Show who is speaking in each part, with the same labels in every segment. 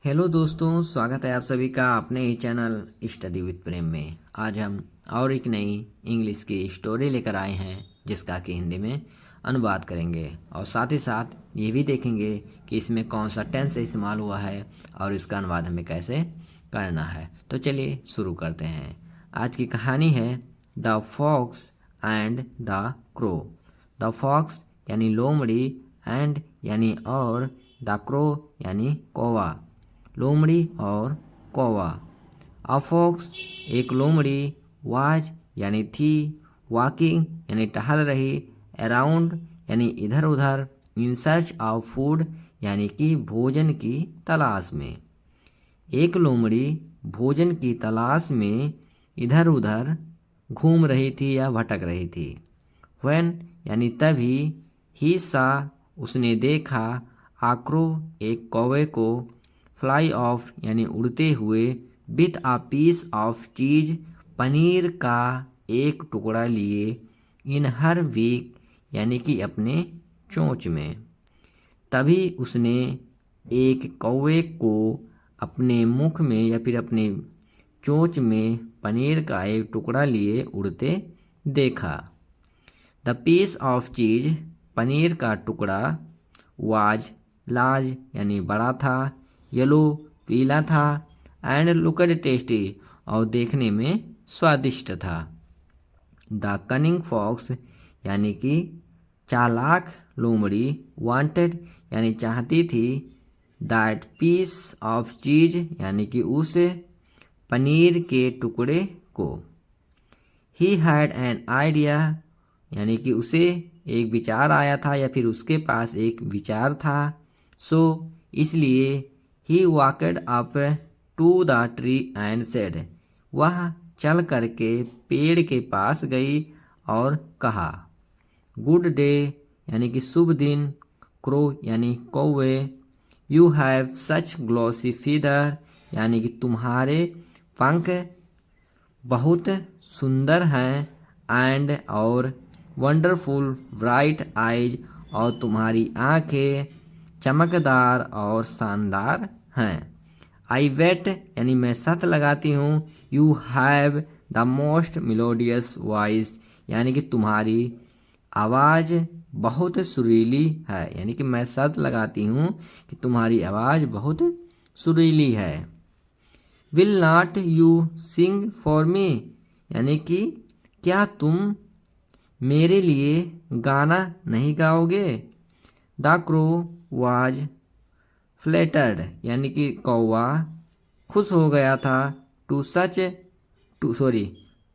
Speaker 1: Hello दोस्तों, स्वागत है आप सभी का अपने ही चैनल स्टडी विद प्रेम में। आज हम और एक नई इंग्लिश की स्टोरी लेकर आए हैं जिसका कि हिंदी में अनुवाद करेंगे और साथ ही साथ ये भी देखेंगे कि इसमें कौन सा टेंस इस्तेमाल हुआ है और इसका अनुवाद हमें कैसे करना है। तो चलिए शुरू करते हैं। आज की कहानी है the fox and the crow. The fox यानी लोमड़ी, एंड यानी और, द क्रो यानी कौवा। लोमड़ी और कौवा। अ फॉक्स एक लोमड़ी, वाज यानी थी, वॉकिंग यानी टहल रही, अराउंड यानी इधर उधर, इन सर्च ऑफ फूड यानी कि भोजन की तलाश में। एक लोमड़ी भोजन की तलाश में इधर उधर घूम रही थी या भटक रही थी। व्हेन यानी तभी, ही सा उसने देखा, आक्रो एक कौवे को, फ्लाई ऑफ यानी उड़ते हुए, विथ आ पीस ऑफ चीज पनीर का एक टुकड़ा लिए, इन हर वीक यानी कि अपने चोंच में। तभी उसने एक कौवे को अपने मुख में या फिर अपने चोंच में पनीर का एक टुकड़ा लिए उड़ते देखा। द पीस ऑफ चीज पनीर का टुकड़ा, वाज लार्ज यानी बड़ा था, येलो पीला था, एंड लुकड टेस्टी और देखने में स्वादिष्ट था। द कनिंग फॉक्स यानी कि चालाक लोमड़ी, वांटेड यानी चाहती थी, दैट पीस ऑफ चीज यानी कि उस पनीर के टुकड़े को। ही हैड एन आइडिया यानी कि उसे एक विचार आया था या फिर उसके पास एक विचार था। सो इसलिए he walked up to the tree and said, वह चल करके पेड़ के पास गई और कहा, गुड डे यानी कि शुभ दिन, क्रो यानी कौवे, you have such glossy feather यानी कि तुम्हारे पंख बहुत सुंदर हैं, एंड और वंडरफुल ब्राइट आइज और तुम्हारी आंखें चमकदार और शानदार हैं। आई वेट यानी मैं शर्त लगाती हूँ, you have the most melodious voice यानी कि तुम्हारी आवाज़ बहुत सुरीली है, यानी कि मैं शर्त लगाती हूँ कि तुम्हारी आवाज़ बहुत सुरीली है। Will not you sing for me यानी कि क्या तुम मेरे लिए गाना नहीं गाओगे। द क्रो वाज फ्लेटर्ड यानी कि कौवा खुश हो गया था,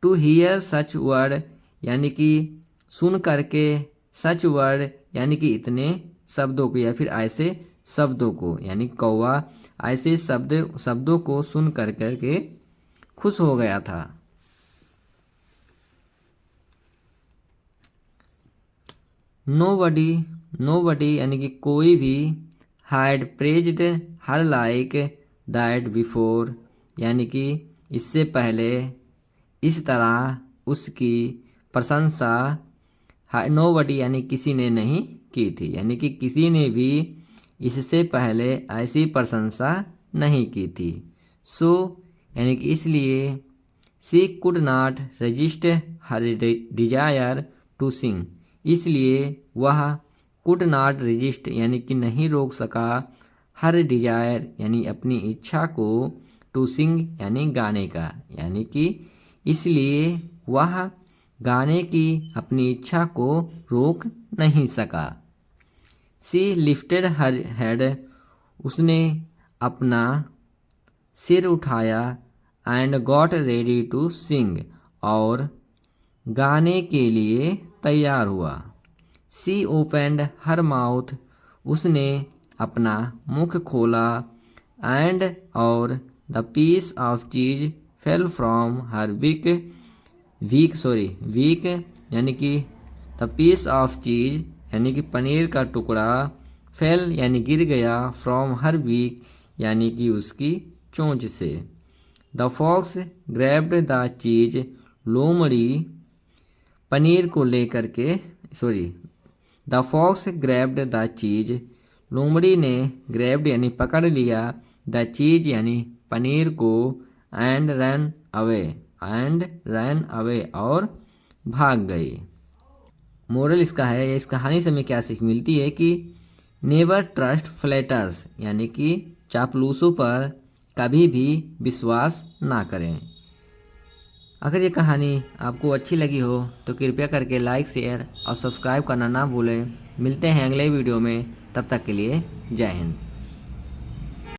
Speaker 1: टू हियर सच वर्ड यानी कि सुन करके, सच वर्ड यानी कि इतने शब्दों को या फिर ऐसे शब्दों को, यानी कौवा ऐसे शब्दों को सुन कर के खुश हो गया था। नोबडी यानी कि कोई भी, had praised her like that before यानी कि इससे पहले इस तरह उसकी प्रशंसा, नोबडी यानी किसी ने नहीं की थी, यानी कि किसी ने भी इससे पहले ऐसी प्रशंसा नहीं की थी। सो यानी कि इसलिए, she could not resist her desire to sing इसलिए वह कुड नॉट रजिस्ट यानी कि नहीं रोक सका, हर डिजायर यानी अपनी इच्छा को, टू सिंग यानी गाने का, यानी कि इसलिए वह गाने की अपनी इच्छा को रोक नहीं सका। सी लिफ्टेड हर हेड उसने अपना सिर उठाया, and got ready to sing और गाने के लिए तैयार हुआ। सी ओपेंड हर माउथ उसने अपना मुख खोला, एंड और द पीस ऑफ चीज फेल फ्रॉम हर वीक यानी कि द पीस ऑफ चीज यानी कि पनीर का टुकड़ा, फेल यानी गिर गया, फ्रॉम हर वीक यानी कि उसकी चोंच से। द फॉक्स ग्रैब्ड द चीज लोमड़ी पनीर को लेकर के, द फॉक्स ग्रैब्ड द चीज लोमड़ी ने, ग्रैब्ड यानी पकड़ लिया, द चीज यानी पनीर को, एंड रन अवे और भाग गई। मोरल इसका है, इस कहानी से हमें क्या सीख मिलती है कि नेवर ट्रस्ट फ्लैटर्स यानी कि चापलूसों पर कभी भी विश्वास ना करें। अगर ये कहानी आपको अच्छी लगी हो तो कृपया करके लाइक, शेयर और सब्सक्राइब करना ना भूलें। मिलते हैं अगले वीडियो में, तब तक के लिए जय हिंद।